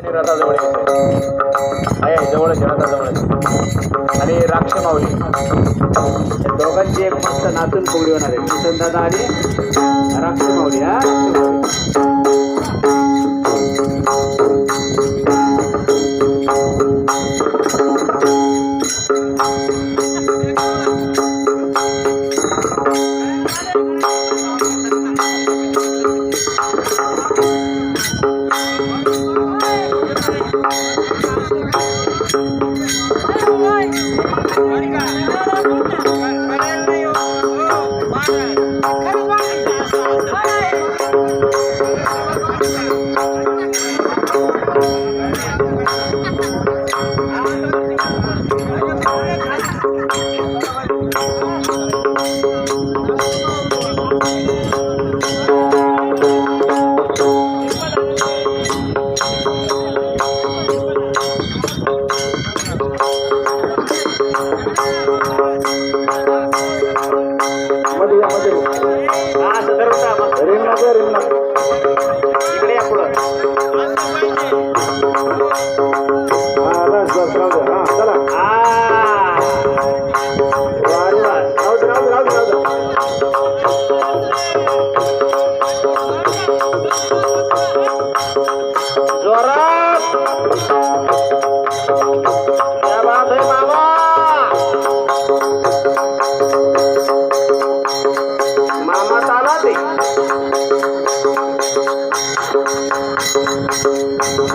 रथाजवळ आहे जवळच रथाजवळ आणि राक्ष माऊली या दोघांची एक मस्त नाचून फुगडी होणार आहे. किसन दादा आणि राक्ष माऊली. हा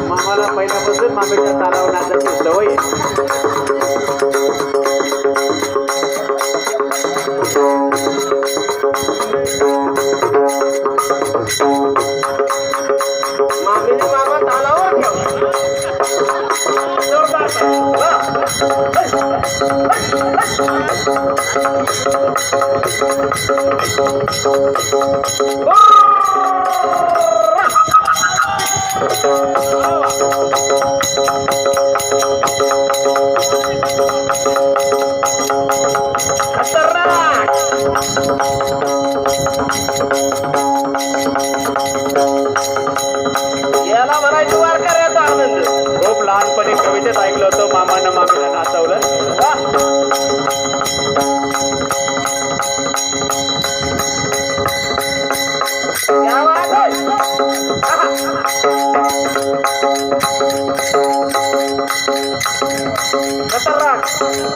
मामाला पहिल्यापासून मामेच्या तालावर नाचायची सवय मामीने मामा तालावर याला म्हणायची वार करायचा आनंद. खूप लहानपणी कवितेत ऐकलं होतं मामानं मामीला नाचवलं.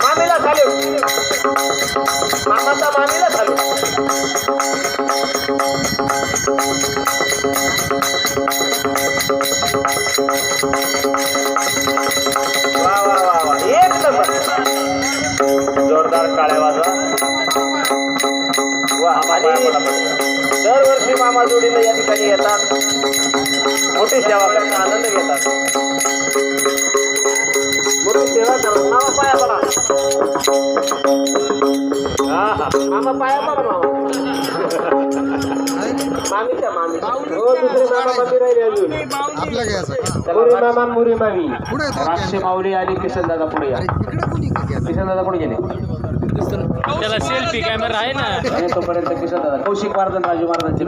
मामीला झालो मामाचा मामीला झालो. वा वा वा वा एक नंबर. जोरदार टाळ्या वाजवा. वा दरवर्षी मामा जोडीनं या ठिकाणी येतात. मोठी सेवा करतात आनंद घेतात. मोठी सेवा करतात. मामा पाया पडा. हा हा मामा पाया पडा. मामीच्या मामी हो दुसरी मामा मामी राहिली अजून मुरी मामा मुरी मामी. राक्ष माऊली आणि किसन दादा पुढे या. किसन दादा पुढे गेले. त्याला सेल्फी कॅमेरा आहे ना. तोपर्यंत किसन दादा कौशिक महाराज राजू महाराजांची